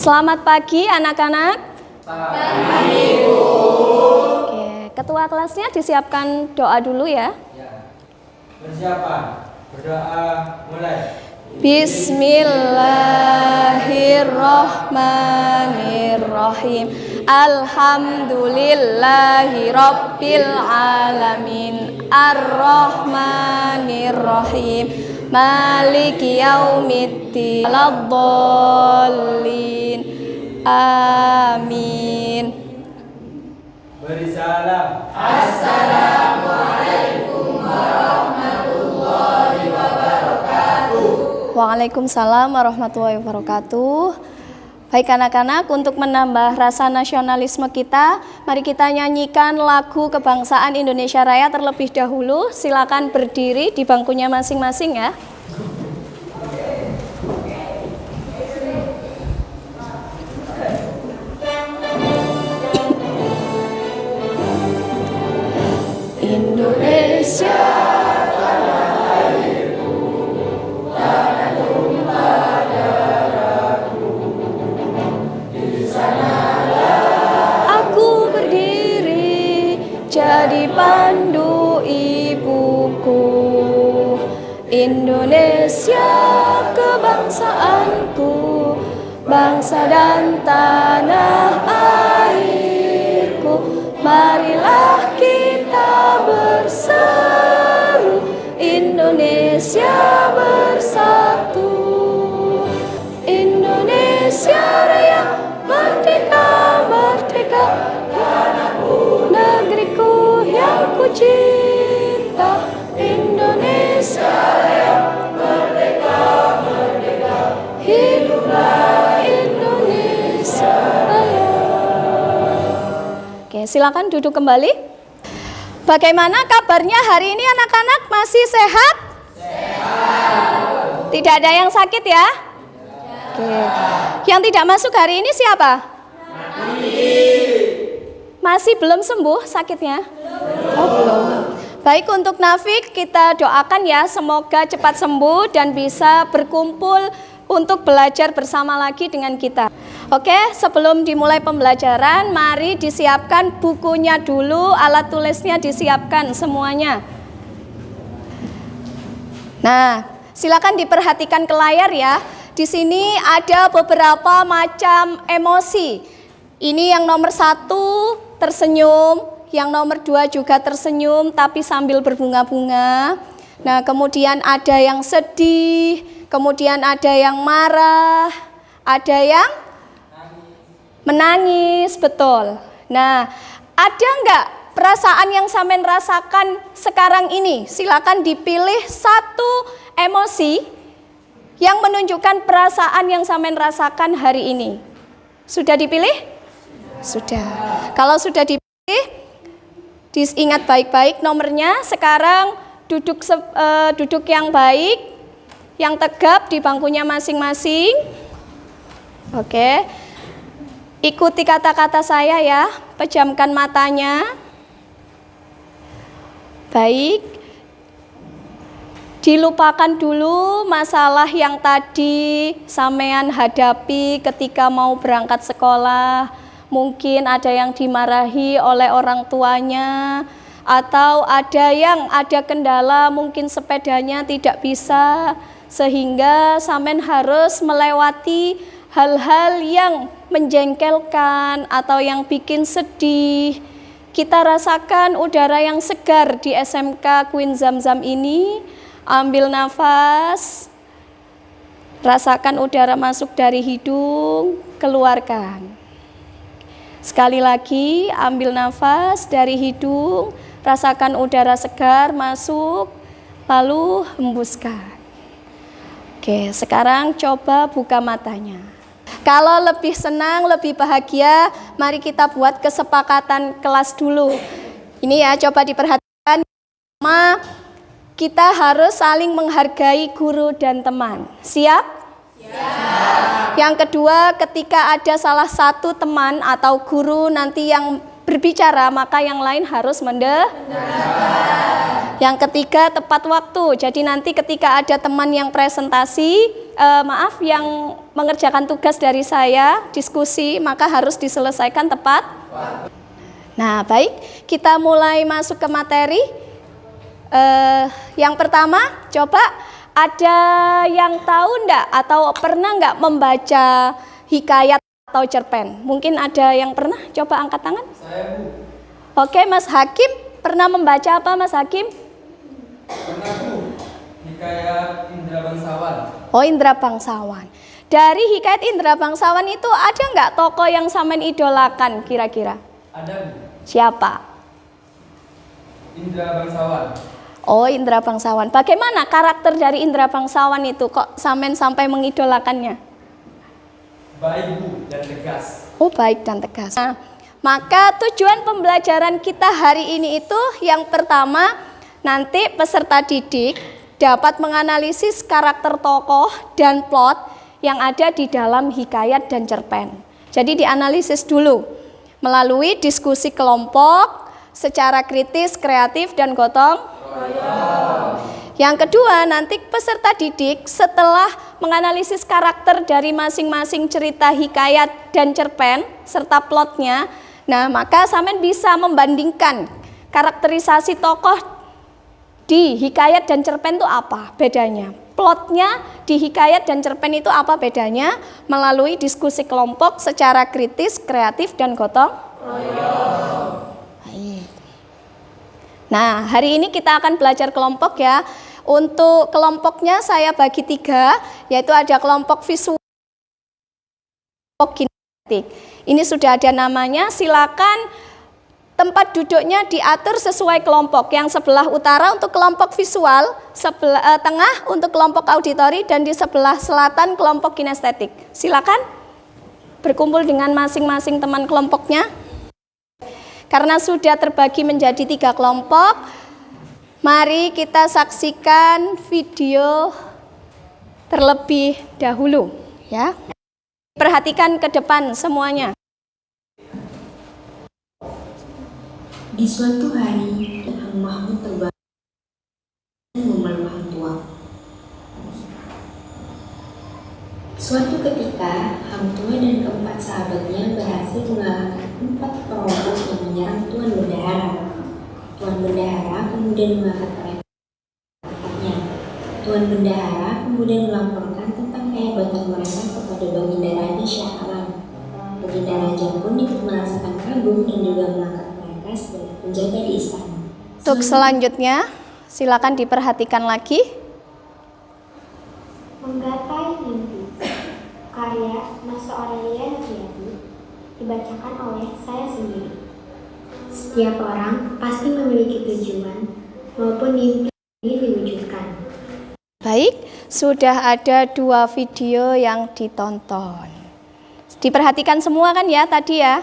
Selamat pagi anak-anak. Pagi, Bu. Oke, ketua kelasnya disiapkan doa dulu ya. Persiapan, berdoa mulai. Bismillahirrahmanirrahim. Alhamdulillahi rabbil alamin. Ar-Rahmanirrahim. Maliki yaumiddin. Waladdallin. Amin. Beri salam. Assalamualaikum warahmatullahi wabarakatuh. Waalaikumsalam warahmatullahi wabarakatuh. Baik anak-anak, untuk menambah rasa nasionalisme kita, mari kita nyanyikan lagu kebangsaan Indonesia Raya terlebih dahulu. Silakan berdiri di bangkunya masing-masing ya. Indonesia jadi pandu ibuku. Indonesia kebangsaanku, bangsa dan tanah airku. Marilah kita berseru, Indonesia bersatu. Indonesia Raya merdeka, merdeka, negeriku yang ku cinta. Indonesia Raya merdeka, merdeka, hiduplah Indonesia Raya. Oke, silakan duduk kembali. Bagaimana kabarnya hari ini anak-anak? Masih sehat? Sehat. Tidak ada yang sakit ya? Oke. Yang tidak masuk hari ini siapa? Masih belum sembuh sakitnya? Oh, belum. Baik, untuk Nafik kita doakan ya, semoga cepat sembuh dan bisa berkumpul untuk belajar bersama lagi dengan kita. Oke, sebelum dimulai pembelajaran, mari disiapkan bukunya dulu, alat tulisnya disiapkan semuanya. Nah, silakan diperhatikan ke layar ya. Di sini ada beberapa macam emosi. Ini yang nomor 1 tersenyum, yang nomor 2 juga tersenyum tapi sambil berbunga-bunga. Nah, kemudian ada yang sedih, kemudian ada yang marah, ada yang menangis, betul. Nah, ada enggak perasaan yang sampean rasakan sekarang ini? Silakan dipilih satu emosi yang menunjukkan perasaan yang sampean rasakan hari ini. Sudah dipilih? Sudah. Kalau sudah dipilih, diingat baik-baik nomornya. Sekarang duduk yang baik, yang tegap di bangkunya masing-masing. Oke. Ikuti kata-kata saya ya, pejamkan matanya. Baik. Dilupakan dulu masalah yang tadi sampean hadapi ketika mau berangkat sekolah. Mungkin ada yang dimarahi oleh orang tuanya, atau ada kendala, mungkin sepedanya tidak bisa, sehingga sampean harus melewati hal-hal yang menjengkelkan atau yang bikin sedih. Kita rasakan udara yang segar di SMK Queen Zamzam ini. Ambil nafas, rasakan udara masuk dari hidung, keluarkan. Sekali lagi, ambil nafas dari hidung, rasakan udara segar masuk, lalu hembuskan. Oke, sekarang coba buka matanya. Kalau lebih senang, lebih bahagia, mari kita buat kesepakatan kelas dulu. Ini ya, coba diperhatikan. Kita harus saling menghargai guru dan teman. Siap? Siap. Yang kedua, ketika ada salah satu teman atau guru nanti yang berbicara, maka yang lain harus mendengarkan. Yang ketiga, tepat waktu. Jadi nanti ketika ada teman yang presentasi, yang mengerjakan tugas dari saya, diskusi, maka harus diselesaikan tepat. Nah, baik, kita mulai masuk ke materi. Yang pertama, coba ada yang tahu enggak atau pernah enggak membaca hikayat atau cerpen? Mungkin ada yang pernah, coba angkat tangan. Saya, Bu. Oke, Mas Hakim, pernah membaca apa Mas Hakim? Pernah, Bu. Hikayat Indra Bangsawan. Oh, Indra Bangsawan. Dari hikayat Indra Bangsawan itu ada nggak tokoh yang sampean idolakan kira-kira? Ada, Bu. Siapa? Indra Bangsawan. Oh, Indra Bangsawan. Bagaimana karakter dari Indra Bangsawan itu? Kok sampean sampai mengidolakannya? Baik, Bu, dan tegas. Oh, baik dan tegas. Nah, maka tujuan pembelajaran kita hari ini itu yang pertama, nanti peserta didik dapat menganalisis karakter tokoh dan plot yang ada di dalam hikayat dan cerpen. Jadi dianalisis dulu melalui diskusi kelompok secara kritis, kreatif, dan gotong royong. Yang kedua, nanti peserta didik setelah menganalisis karakter dari masing-masing cerita hikayat dan cerpen serta plotnya, nah maka sampean bisa membandingkan karakterisasi tokoh di hikayat dan cerpen itu apa bedanya. Plotnya di hikayat dan cerpen itu apa bedanya melalui diskusi kelompok secara kritis, kreatif, dan gotong royong. Nah, hari ini kita akan belajar kelompok ya. Untuk kelompoknya saya bagi 3, yaitu ada kelompok visual, kelompok kinestetik. Ini sudah ada namanya, silakan tempat duduknya diatur sesuai kelompok. Yang sebelah utara untuk kelompok visual, sebelah tengah untuk kelompok auditori, dan di sebelah selatan kelompok kinestetik. Silakan berkumpul dengan masing-masing teman kelompoknya. Karena sudah terbagi menjadi 3 kelompok, mari kita saksikan video terlebih dahulu ya. Perhatikan ke depan semuanya. Di suatu hari, Hang Mahmud terbangun dan memeluk Hang Tua. Suatu ketika, Hang Tua dan keempat sahabatnya berhasil mengalahkan 4 perampok yang menyerang Tuan Bendahara. Tuan Bendahara kemudian mengangkat mereka tempatnya. Tuan Bendahara kemudian melaporkan tentang kehebatan mereka kepada Baginda Raja Shah Alam. Baginda Raja pun ikut merasakan kagum dan juga mengangkat mereka sebagai penjaga di istana. Untuk selanjutnya, silakan diperhatikan lagi. Menggapai Mimpi, karya Mas Aurelia Nurjati, dibacakan oleh saya sendiri. Setiap orang pasti memiliki tujuan maupun mimpi ingin diwujudkan. Baik, sudah ada 2 video yang ditonton. Diperhatikan semua kan ya tadi ya?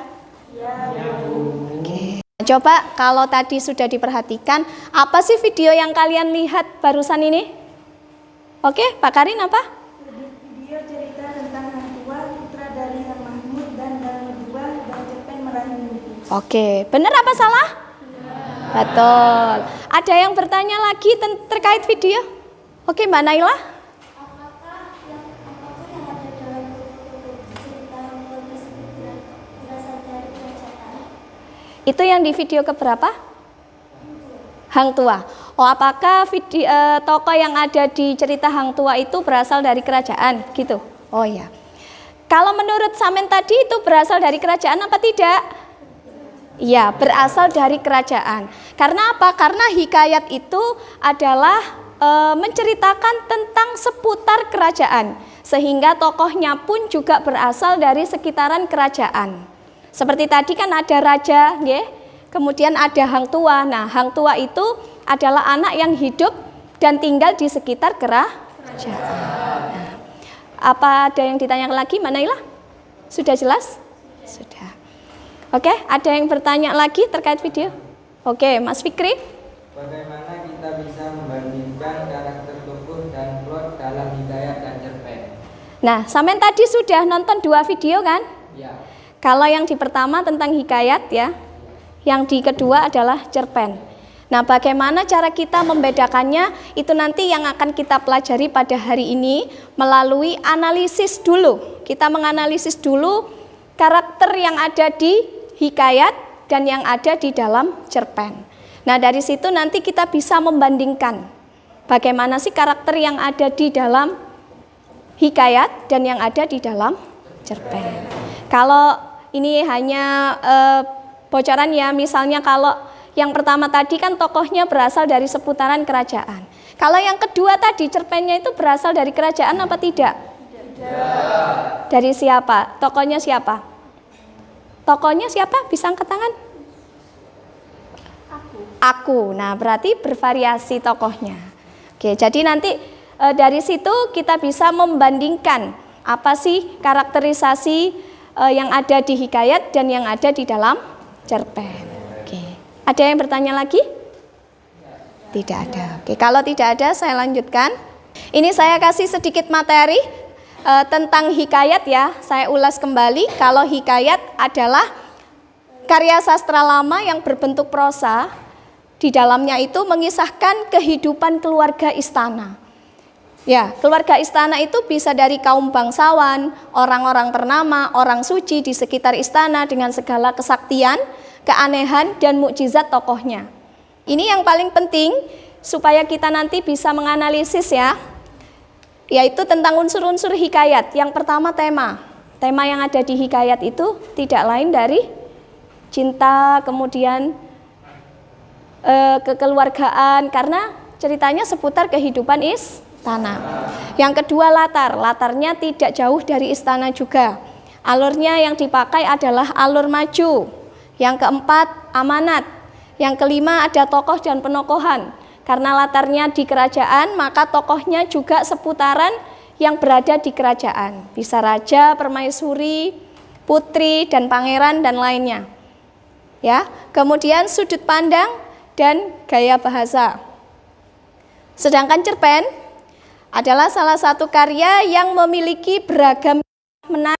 Oke. Coba kalau tadi sudah diperhatikan, apa sih video yang kalian lihat barusan ini? Oke, Pak Karin apa? Video cerita tentang Hang Tua, putra dari Hang Mahmud dan Danu II, dan cerpen Meraih Mimpi. Oke, benar apa salah? Betul. Ada yang bertanya lagi terkait video? Oke, Mbak Naila. Apakah yang ada dalam cerita Hang Tua tersebut berasal dari kerajaan? Itu yang di video keberapa? Hang Tua. Oh, apakah tokoh yang ada di cerita Hang Tua itu berasal dari kerajaan gitu? Oh ya. Kalau menurut Samen tadi itu berasal dari kerajaan apa tidak? Iya, berasal dari kerajaan. Karena apa? Karena hikayat itu adalah menceritakan tentang seputar kerajaan, sehingga tokohnya pun juga berasal dari sekitaran kerajaan. Seperti tadi kan ada raja, ya. Kemudian ada Hang Tua. Nah, Hang Tua itu adalah anak yang hidup dan tinggal di sekitar kerajaan. Nah, apa ada yang ditanyakan lagi, Mbak Naila? Sudah jelas? Sudah. Oke, ada yang bertanya lagi terkait video? Oke, Mas Fikri. Bagaimana kita bisa membandingkan karakter tokoh dan plot dalam hikayat dan cerpen? Nah, sampean tadi sudah nonton 2 video kan? Ya. Kalau yang di pertama tentang hikayat ya. yang di kedua adalah cerpen. Nah, bagaimana cara kita membedakannya itu nanti yang akan kita pelajari pada hari ini melalui analisis dulu. Kita menganalisis dulu karakter yang ada di hikayat dan yang ada di dalam cerpen. Nah, dari situ nanti kita bisa membandingkan bagaimana sih karakter yang ada di dalam hikayat dan yang ada di dalam cerpen. Kalau ini hanya bocoran ya, misalnya kalau yang pertama tadi kan tokohnya berasal dari seputaran kerajaan. Kalau yang kedua tadi cerpennya itu berasal dari kerajaan apa tidak? Tidak. Dari siapa? Tokohnya siapa? Tokohnya siapa? Bisa angkat tangan? Aku. Nah, berarti bervariasi tokohnya. Oke, jadi nanti dari situ kita bisa membandingkan apa sih karakterisasi yang ada di hikayat dan yang ada di dalam cerpen. Oke. Ada yang bertanya lagi? Tidak ada. Oke, kalau tidak ada saya lanjutkan. Ini saya kasih sedikit materi tentang hikayat ya. Saya ulas kembali. Kalau hikayat adalah karya sastra lama yang berbentuk prosa. Di dalamnya itu mengisahkan kehidupan keluarga istana. Ya, keluarga istana itu bisa dari kaum bangsawan, orang-orang ternama, orang suci di sekitar istana dengan segala kesaktian, keanehan, dan mukjizat tokohnya. Ini yang paling penting supaya kita nanti bisa menganalisis ya, yaitu tentang unsur-unsur hikayat. Yang pertama tema. Tema yang ada di hikayat itu tidak lain dari cinta, kemudian kekeluargaan, karena ceritanya seputar kehidupan istana. Yang kedua latarnya tidak jauh dari istana juga. Alurnya yang dipakai adalah alur maju. Yang keempat amanat. Yang kelima ada tokoh dan penokohan. Karena latarnya di kerajaan, maka tokohnya juga seputaran yang berada di kerajaan. Bisa raja, permaisuri, putri, dan pangeran dan lainnya. Ya, kemudian sudut pandang dan gaya bahasa. Sedangkan cerpen adalah salah satu karya yang memiliki beragam menarik.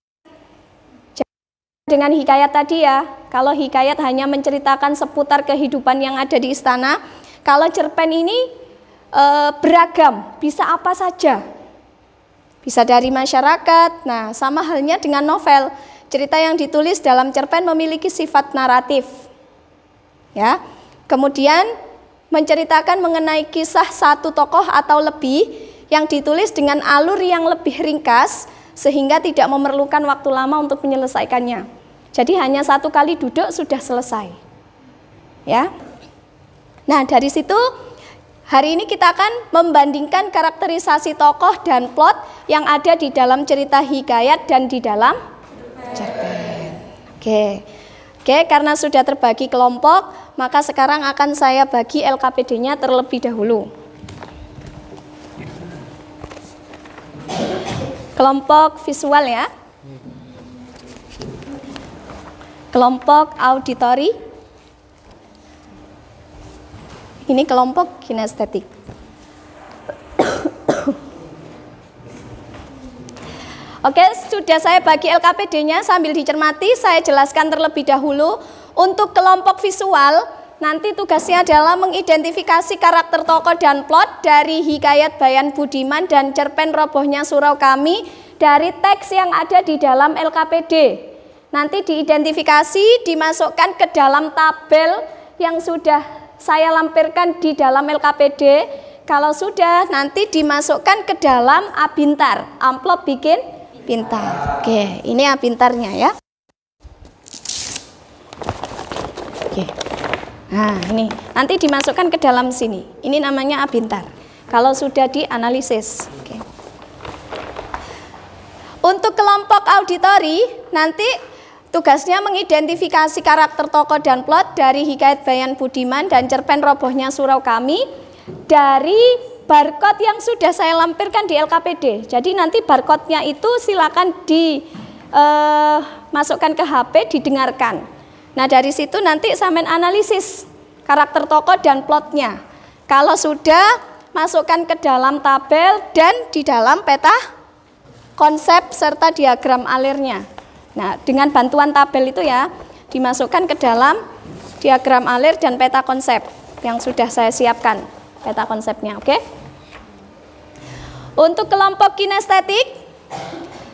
Dengan hikayat tadi ya, kalau hikayat hanya menceritakan seputar kehidupan yang ada di istana, kalau cerpen ini beragam, bisa apa saja. Bisa dari masyarakat. Nah, sama halnya dengan novel. Cerita yang ditulis dalam cerpen memiliki sifat naratif. Ya. Kemudian menceritakan mengenai kisah satu tokoh atau lebih yang ditulis dengan alur yang lebih ringkas sehingga tidak memerlukan waktu lama untuk menyelesaikannya. Jadi hanya satu kali duduk sudah selesai. Ya. Nah, dari situ hari ini kita akan membandingkan karakterisasi tokoh dan plot yang ada di dalam cerita hikayat dan di dalam cerpen. Oke, karena sudah terbagi kelompok, maka sekarang akan saya bagi LKPD-nya terlebih dahulu. Kelompok visual ya. Kelompok auditori. Ini kelompok kinestetik. Oke, sudah saya bagi LKPD-nya sambil dicermati, saya jelaskan terlebih dahulu. Untuk kelompok visual, nanti tugasnya adalah mengidentifikasi karakter tokoh dan plot dari hikayat Bayan Budiman dan cerpen Robohnya Surau Kami dari teks yang ada di dalam LKPD. Nanti diidentifikasi, dimasukkan ke dalam tabel yang sudah saya lampirkan di dalam LKPD. Kalau sudah, nanti dimasukkan ke dalam Abintar, amplop bikin pintar. Oke, ini Abintarnya ya. Oke. Nah, ini nanti dimasukkan ke dalam sini. Ini namanya Abintar. Kalau sudah dianalisis. Oke. Untuk kelompok auditori, nanti tugasnya mengidentifikasi karakter tokoh dan plot dari hikayat Bayan Budiman dan cerpen Robohnya Surau Kami dari barcode yang sudah saya lampirkan di LKPD. Jadi nanti barcode-nya itu silakan dimasukkan ke HP, didengarkan. Nah, dari situ nanti sampean analisis karakter tokoh dan plotnya. Kalau sudah, masukkan ke dalam tabel dan di dalam peta konsep serta diagram alirnya. Nah, dengan bantuan tabel itu ya, dimasukkan ke dalam diagram alir dan peta konsep yang sudah saya siapkan, peta konsepnya, oke? Untuk kelompok kinestetik,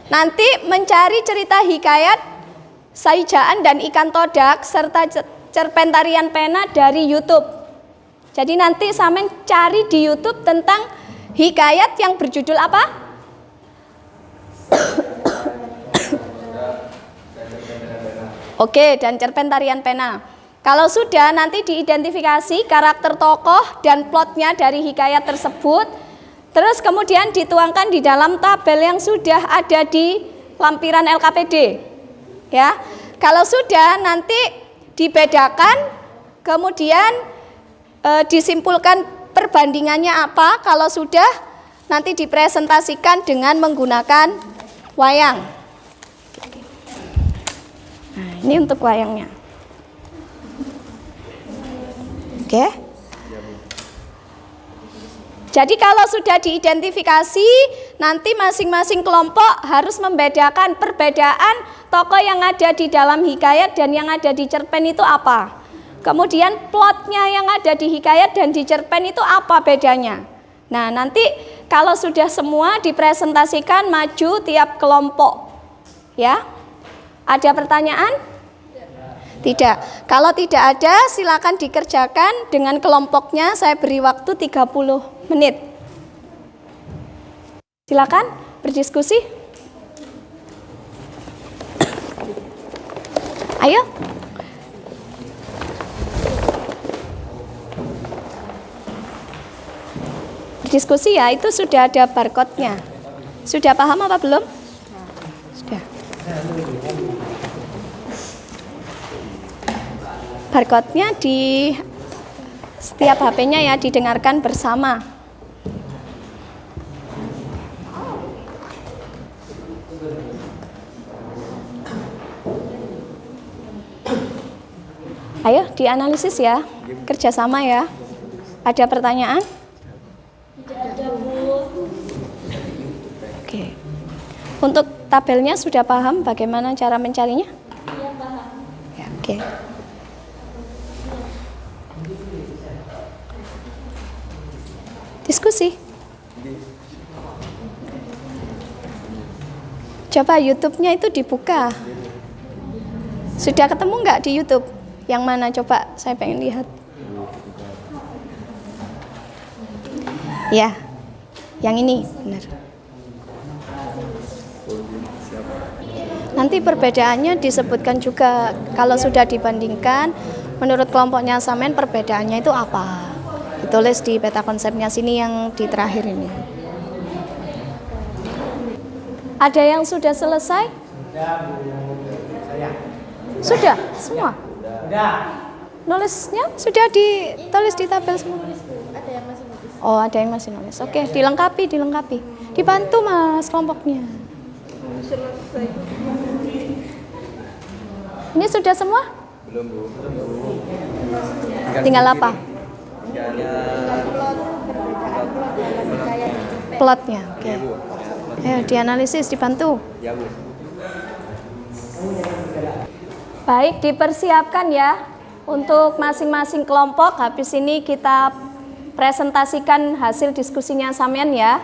nanti mencari cerita hikayat Saijaan dan Ikan Todak serta cerpen tarian pena dari YouTube. Jadi nanti sampean cari di YouTube tentang hikayat yang berjudul apa? Oke, dan cerpen tarian pena. Kalau sudah, nanti diidentifikasi karakter tokoh dan plotnya dari hikayat tersebut. Terus kemudian dituangkan di dalam tabel yang sudah ada di lampiran LKPD. Ya, kalau sudah nanti dibedakan, kemudian disimpulkan perbandingannya apa. Kalau sudah, nanti dipresentasikan dengan menggunakan wayang. Nah, ini untuk wayangnya. Oke. Jadi kalau sudah diidentifikasi, nanti masing-masing kelompok harus membedakan perbedaan tokoh yang ada di dalam hikayat dan yang ada di cerpen itu apa. Kemudian plotnya yang ada di hikayat dan di cerpen itu apa bedanya. Nah, nanti kalau sudah semua dipresentasikan maju tiap kelompok. Ya. Ada pertanyaan? Tidak. Kalau tidak ada, silakan dikerjakan dengan kelompoknya. Saya beri waktu 30 menit. Silakan berdiskusi. Ayo. Berdiskusi ya, itu sudah ada barcode-nya. Sudah paham apa belum? Sudah. Barcode-nya di setiap HP-nya ya, didengarkan bersama. Ayo dianalisis ya, kerjasama ya. Ada pertanyaan? Tidak ada, Bu. Oke. Untuk tabelnya sudah paham bagaimana cara mencarinya? Iya, paham. Ya, oke. Diskusi. Coba YouTube-nya itu dibuka. Sudah ketemu nggak di YouTube? Yang mana coba? Saya pengen lihat. Ya, yang ini benar. Nanti perbedaannya disebutkan juga. Kalau sudah dibandingkan, menurut kelompoknya sampean perbedaannya itu apa? Ditulis di peta konsepnya sini yang di terakhir ini. Ada yang sudah selesai? Sudah, semua? Nulisnya sudah ditulis di tabel semua? Oh, ada yang masih nulis. Oke, dilengkapi. Dibantu Mas kelompoknya. Ini sudah semua? Belum, Bu. Tinggal apa? Plotnya. Oke. Ayo dianalisis, dibantu. Ya, Bu. Baik, dipersiapkan ya untuk masing-masing kelompok. Habis ini kita presentasikan hasil diskusinya sampean ya.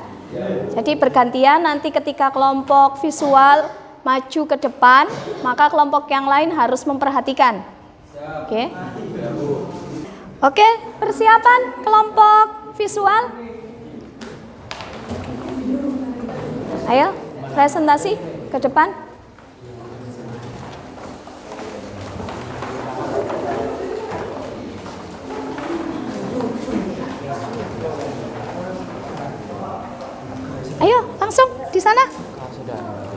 Jadi bergantian, nanti ketika kelompok visual maju ke depan, maka kelompok yang lain harus memperhatikan. Oke. Oke, persiapan kelompok visual. Ayo, presentasi ke depan. Ayo, langsung di sana.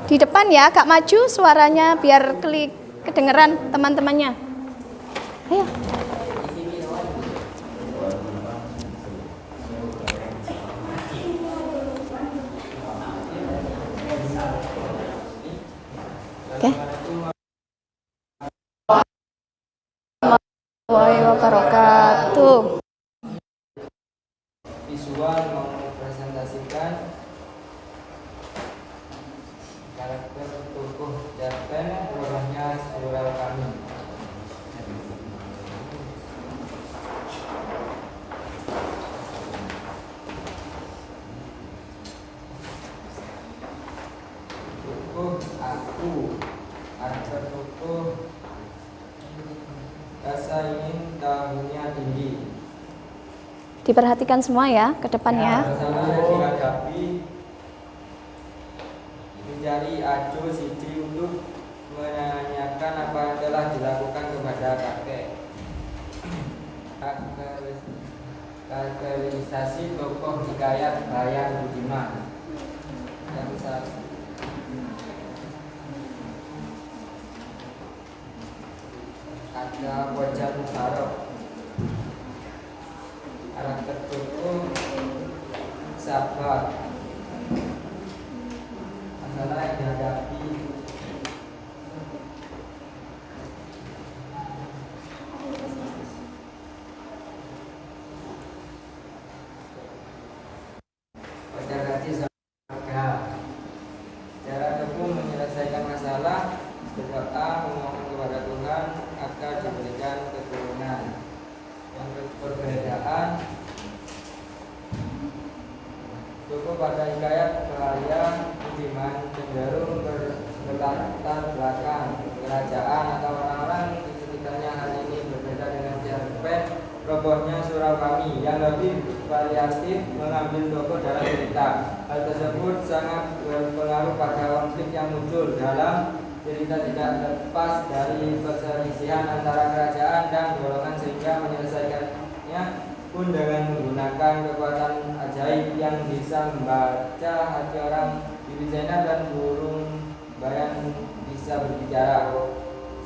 Di depan ya, agak maju suaranya biar kedengeran teman-temannya. Ayo. Oke. Warahmatullahi wabarakatuh. Visual mempresentasikan karakter tokoh cerpen Murahnya Surau Kami. ingin tahunya tinggi. Diperhatikan semua ya ke depannya. Bersama dihadapi mencari acu siji untuk menanyakan apa yang telah dilakukan kepada kakek. Karakterisasi tokoh hikayat Bayan Budiman. Yang satu, ada wajah Muharram. Karakter tokoh sabar. Masalah yang dihadapi. Wajar hati keluarga. Cara teguh menyelesaikan masalah, berdoa memohon kepada Tuhan agar diberikan keturunan. Yang perbedaan tokoh pada hikayat Bayan Budiman cenderung berlatar belakang kerajaan atau orang-orang di sekitarnya. Hal ini berbeda dengan cerpen Robohnya Surau Kami yang lebih variatif mengambil tokoh dalam cerita. Hal tersebut sangat berpengaruh pada konflik yang muncul dalam cerita, tidak lepas dari perselisihan antara kerajaan dan golongan, sehingga menyelesaikannya pun dengan menggunakan kekuatan ajaib yang bisa membaca hati orang. Bibi Zainab dan burung Bayan bisa berbicara.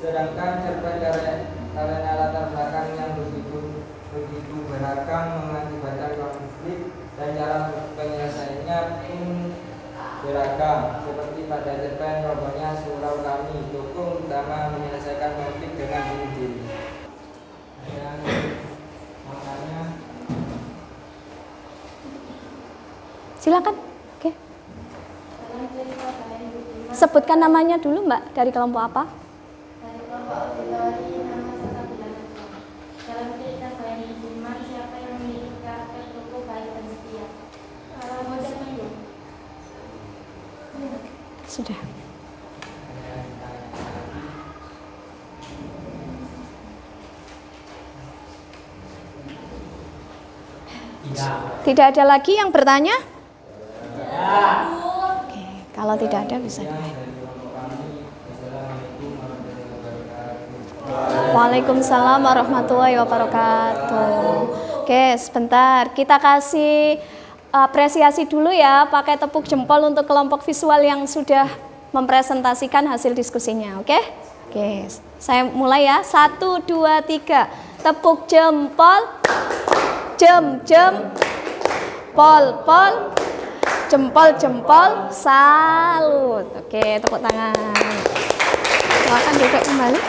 Sedangkan cerpen karena latar belakang yang begitu beragam mengakibatkan konflik dan cara penyelesaiannya pun beragam. Seperti pada cerpen Robohnya Surau Kami, tokoh utama menyelesaikan konflik dengan bunuh diri. Makanya Silakan. Oke. Sebutkan namanya dulu Mbak, dari kelompok apa? Dari kelompok auditori nama Salsabila. Dalam cerita Bayan Budiman, siapa yang memiliki karakter tokoh baik dan setia? Wajah Mendung. Sudah. Tidak ada lagi yang bertanya? Oke, kalau tidak ada bisa. Waalaikumsalam warahmatullahi wabarakatuh. Oke, sebentar. Kita kasih apresiasi dulu ya, pakai tepuk jempol untuk kelompok visual yang sudah mempresentasikan hasil diskusinya. Oke? Oke, saya mulai ya. 1, 2, 3. Tepuk jempol. Pol, jempol, salut. Oke, tepuk tangan. Silakan duduk kembali.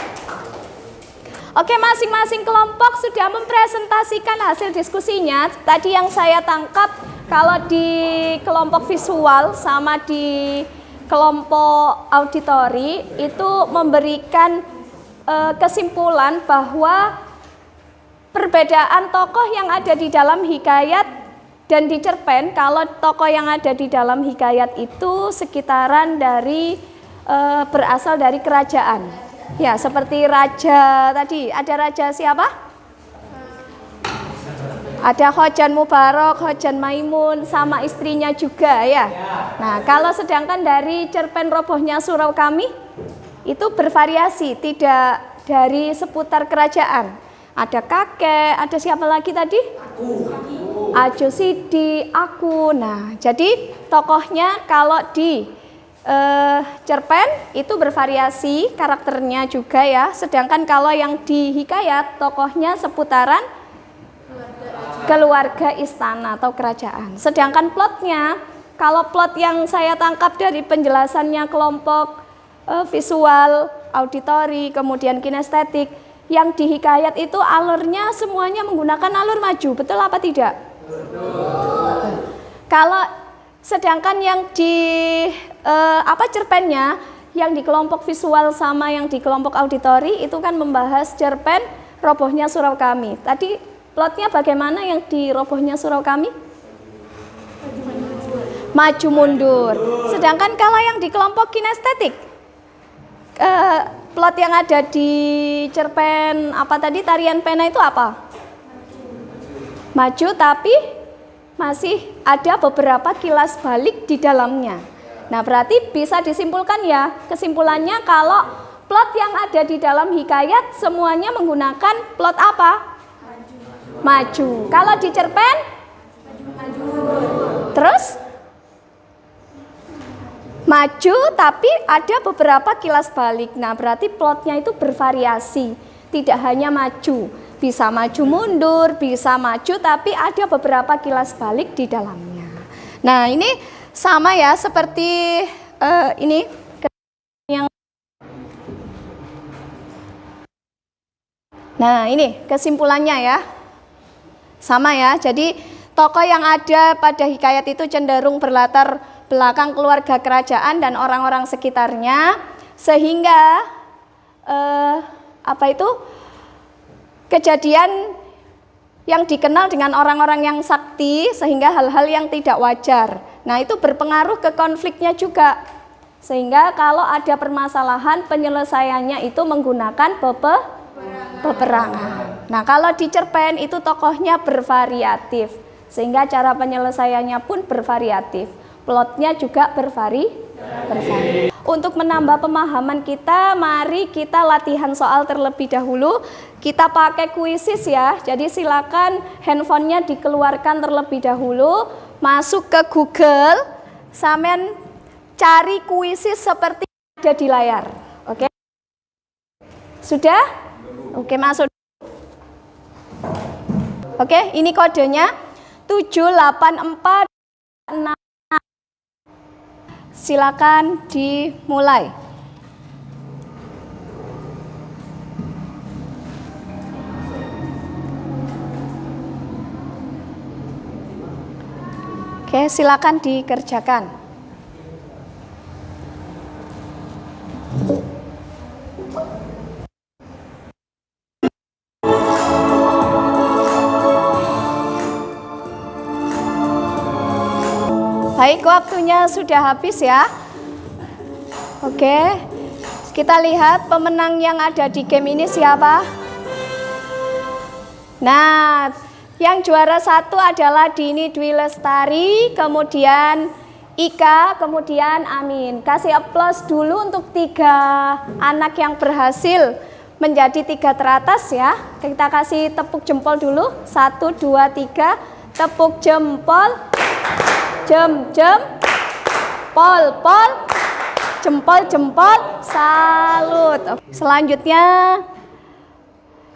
Oke, masing-masing kelompok sudah mempresentasikan hasil diskusinya. Tadi yang saya tangkap, kalau di kelompok visual sama di kelompok auditori itu memberikan kesimpulan bahwa perbedaan tokoh yang ada di dalam hikayat dan di cerpen, kalau tokoh yang ada di dalam hikayat itu sekitaran dari berasal dari kerajaan. Ya, seperti raja tadi, ada raja siapa? Ada Khojan Mubarak, Khojan Maimun, sama istrinya juga ya. Nah, kalau sedangkan dari cerpen Robohnya Surau Kami itu bervariasi, tidak dari seputar kerajaan. Ada kakek, ada siapa lagi tadi? Ajo Sidi, aku. Nah, jadi tokohnya kalau di cerpen itu bervariasi karakternya juga ya. Sedangkan kalau yang di hikayat tokohnya seputaran keluarga istana atau kerajaan. Sedangkan plotnya, kalau plot yang saya tangkap dari penjelasannya kelompok visual, auditori, kemudian kinestetik, yang di hikayat itu alurnya semuanya menggunakan alur maju, betul apa tidak? Betul. Kalau sedangkan yang di cerpennya, yang di kelompok visual sama yang di kelompok auditori itu kan membahas cerpen Robohnya Surau Kami. Tadi plotnya bagaimana yang di Robohnya Surau Kami? Maju mundur. Sedangkan kalau yang di kelompok kinestetik, plot yang ada di cerpen apa tadi, tarian pena itu apa? Maju, tapi masih ada beberapa kilas balik di dalamnya. Nah, berarti bisa disimpulkan ya, kesimpulannya kalau plot yang ada di dalam hikayat semuanya menggunakan plot apa? Maju. Kalau di cerpen? Terus? Maju, tapi ada beberapa kilas balik. Nah, berarti plotnya itu bervariasi, tidak hanya maju. Bisa maju mundur, bisa maju, tapi ada beberapa kilas balik di dalamnya. Nah, ini sama ya, seperti ini yang. Nah, ini kesimpulannya ya. Sama ya, jadi tokoh yang ada pada hikayat itu cenderung berlatar belakang keluarga kerajaan dan orang-orang sekitarnya, sehingga kejadian yang dikenal dengan orang-orang yang sakti, sehingga hal-hal yang tidak wajar. Nah, itu berpengaruh ke konfliknya juga, sehingga kalau ada permasalahan penyelesaiannya itu menggunakan peperangan. Nah, kalau di cerpen itu tokohnya bervariatif, sehingga cara penyelesaiannya pun bervariatif. Plotnya juga bervari. Untuk menambah pemahaman kita, mari kita latihan soal terlebih dahulu. Kita pakai kuisis ya. Jadi silakan handphonenya dikeluarkan terlebih dahulu, masuk ke Google, sampean cari kuisis seperti ada di layar. Oke? Sudah? Oke, masuk. Oke, ini kodenya 78466. Silakan dimulai. Oke, silakan dikerjakan. Baik, waktunya sudah habis ya. Oke, kita lihat pemenang yang ada di game ini siapa. Nah, yang juara 1 adalah Dini Dwi Lestari, kemudian Ika, kemudian Amin. Kasih aplaus dulu untuk 3 anak yang berhasil menjadi 3 teratas ya. Kita kasih tepuk jempol dulu. 1, 2, 3. Tepuk jempol. Jem, pol, jempol, salut. Selanjutnya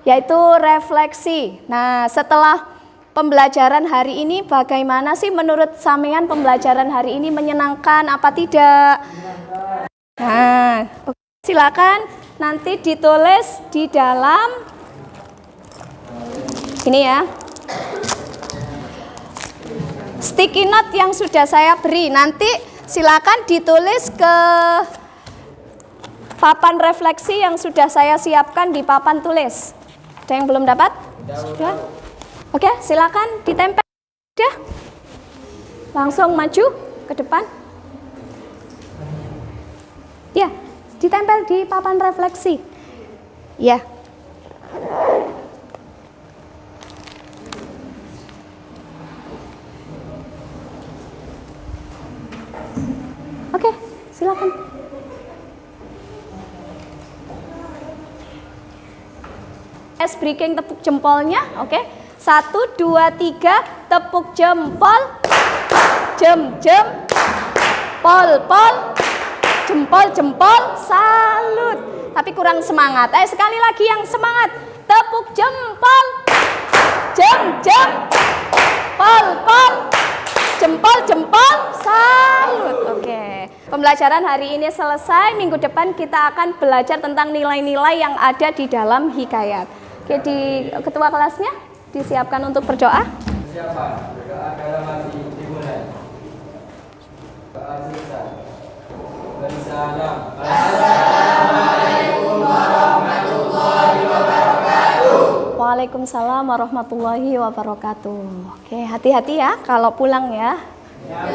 yaitu refleksi. Nah, setelah pembelajaran hari ini, bagaimana sih menurut sampean pembelajaran hari ini, menyenangkan apa tidak? Nah, silakan nanti ditulis di dalam ini ya. Sticky note yang sudah saya beri, nanti silakan ditulis ke papan refleksi yang sudah saya siapkan di papan tulis. Ada yang belum dapat? Sudah? Oke, silakan ditempel. Sudah? Langsung maju ke depan. Ya, ditempel di papan refleksi. Ya. Oke, silakan. Es breaking tepuk jempolnya, oke. 1, 2, 3, tepuk jempol. Jem, pol, jempol, salut. Tapi kurang semangat. Sekali lagi yang semangat. Tepuk jempol. Jem, pol, jempol, salut. Oke. Pembelajaran hari ini selesai. Minggu depan kita akan belajar tentang nilai-nilai yang ada di dalam hikayat. Oke, di ketua kelasnya disiapkan untuk berdoa. Siapa? Berdoa dalam hati dimulai. Doa selesai. Bersalam. Assalamualaikum warahmatullahi wabarakatuh. Waalaikumsalam warahmatullahi wabarakatuh. Oke, hati-hati ya kalau pulang ya. Ya,